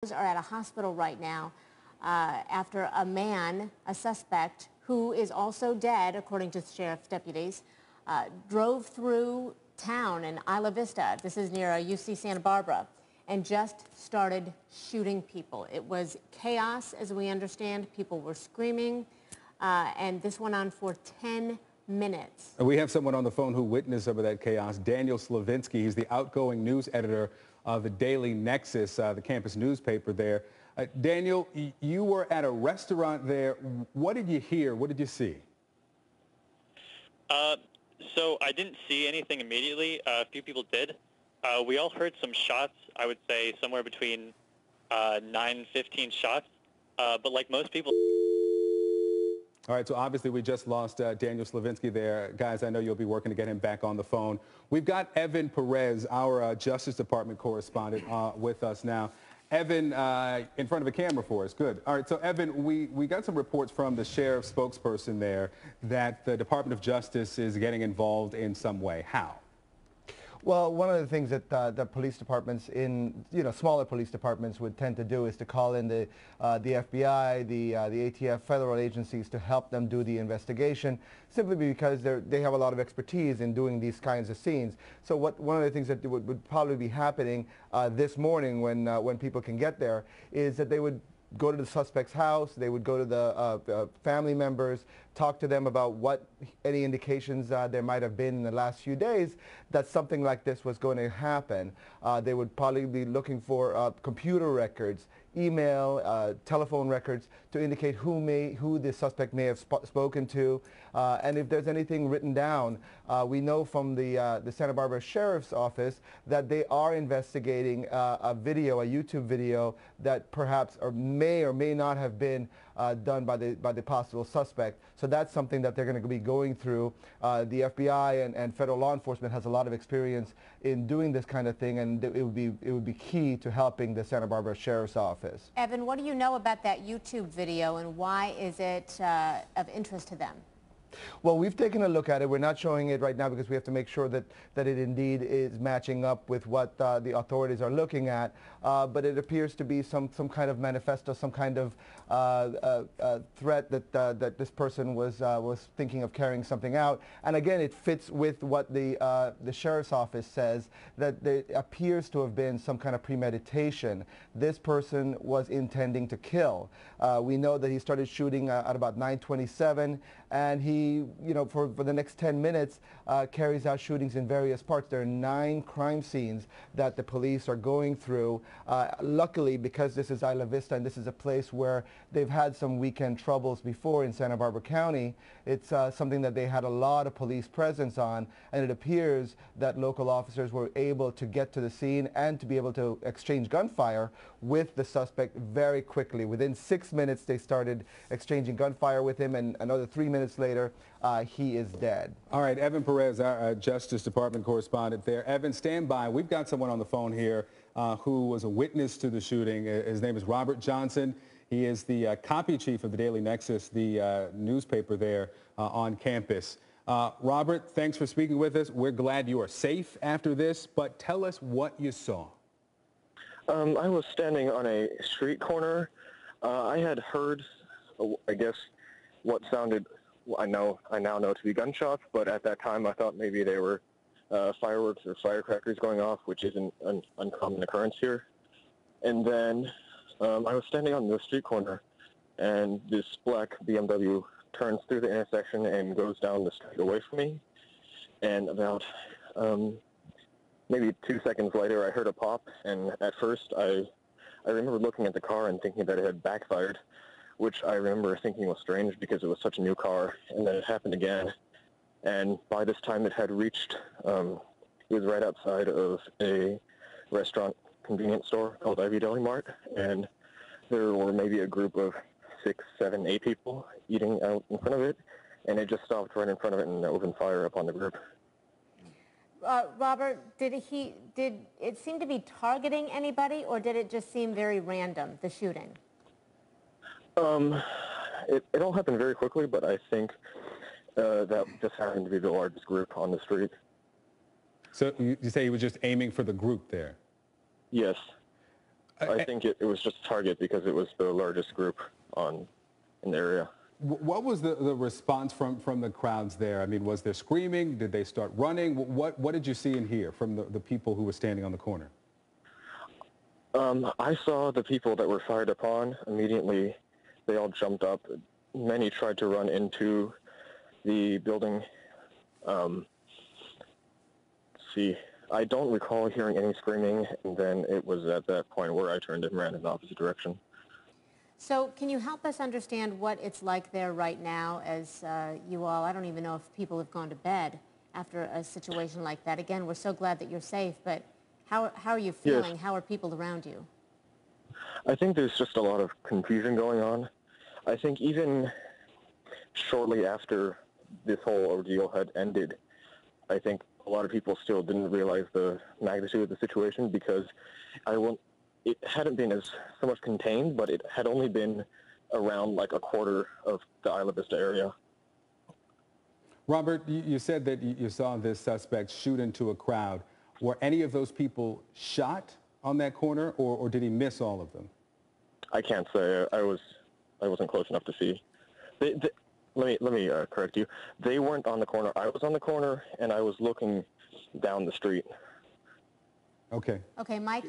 dogs are at a hospital right now after a suspect, who is also dead, according to sheriff's deputies, drove through town in Isla Vista. This is near UC Santa Barbara, and just started shooting people. It was chaos, as we understand. People were screaming, and this went on for 10 minutes. We have someone on the phone who witnessed some of that chaos. Daniel Slavinsky, he's the outgoing news editor of the Daily Nexus, the campus newspaper there. Daniel, you were at a restaurant there. What did you hear? What did you see? So I didn't see anything immediately. A few people did. We all heard some shots, I would say somewhere between 9 and 15 shots. But like most people... All right, so obviously we just lost Daniel Slavinsky there. Guys, I know you'll be working to get him back on the phone. We've got Evan Perez, our Justice Department correspondent, with us now. Evan, in front of a camera for us. Good. All right, so Evan, we got some reports from the sheriff's spokesperson there that the Department of Justice is getting involved in some way. How? Well, one of the things that the police departments in, smaller police departments would tend to do is to call in the FBI, the ATF, federal agencies to help them do the investigation, simply because they have a lot of expertise in doing these kinds of scenes. So one of the things that would probably be happening this morning when people can get there is that they would go to the suspect's house, they would go to the family members, talk to them about any indications there might have been in the last few days that something like this was going to happen. They would probably be looking for computer records, email, telephone records to indicate who the suspect may have spoken to, and if there's anything written down. We know from the Santa Barbara Sheriff's Office that they are investigating a YouTube video that perhaps may or may not have been done by the possible suspect. So that's something that they're going to be going through. The FBI and federal law enforcement has a lot of experience in doing this kind of thing, and it would be key to helping the Santa Barbara Sheriff's Office. Evan, what do you know about that YouTube video, and why is it of interest to them? Well, we've taken a look at it. We're not showing it right now because we have to make sure that it indeed is matching up with what the authorities are looking at. But it appears to be some kind of manifesto, some kind of threat that this person was thinking of carrying something out. And again, it fits with what the sheriff's office says, that there appears to have been some kind of premeditation. This person was intending to kill. We know that he started shooting at about 9:27, and he, for the next 10 minutes, carries out shootings in various parts. There are 9 crime scenes that the police are going through. Luckily, because this is Isla Vista and this is a place where they've had some weekend troubles before in Santa Barbara County, it's something that they had a lot of police presence on, and it appears that local officers were able to get to the scene and to be able to exchange gunfire with the suspect very quickly. Within 6 minutes, they started exchanging gunfire with him, and another 3 minutes later, he is dead. All right, Evan Perez, our Justice Department correspondent there. Evan, stand by. We've got someone on the phone here who was a witness to the shooting. His name is Robert Johnson. He is the copy chief of the Daily Nexus, the newspaper there on campus. Robert, thanks for speaking with us. We're glad you are safe after this, but tell us what you saw. I was standing on a street corner. I had heard, I guess, what sounded, I now know to be gunshots, but at that time I thought maybe they were fireworks or firecrackers going off, which isn't an uncommon occurrence here. And then I was standing on the street corner, and this black BMW turns through the intersection and goes down the street away from me. And about maybe 2 seconds later, I heard a pop, and at first I remember looking at the car and thinking that it had backfired, which I remember thinking was strange because it was such a new car. And then it happened again, and by this time it had reached, it was right outside of a restaurant convenience store called Ivy Deli Mart, and there were maybe a group of 6, 7, 8 people eating out in front of it, and it just stopped right in front of it and opened fire upon the group. Robert, did it seem to be targeting anybody, or did it just seem very random, the shooting? It all happened very quickly, but I think that just happened to be the largest group on the street. So you say he was just aiming for the group there? Yes. I think it was just Target because it was the largest group in the area. What was the response from the crowds there? I mean, was there screaming? Did they start running? What did you see and hear from the people who were standing on the corner? I saw the people that were fired upon. Immediately, they all jumped up. Many tried to run into the building. See, I don't recall hearing any screaming, and then it was at that point where I turned and ran in the opposite direction. So can you help us understand what it's like there right now as you all, I don't even know if people have gone to bed after a situation like that. Again, we're so glad that you're safe, but how are you feeling? Yes. How are people around you? I think there's just a lot of confusion going on. I think even shortly after this whole ordeal had ended, I think a lot of people still didn't realize the magnitude of the situation because it hadn't been so much contained, but it had only been around like a quarter of the Isla Vista area. Robert, you said that you saw this suspect shoot into a crowd. Were any of those people shot on that corner, or did he miss all of them? I can't say. I wasn't close enough to see. Let me correct you. They weren't on the corner. I was on the corner, and I was looking down the street. Okay. Okay, Mike.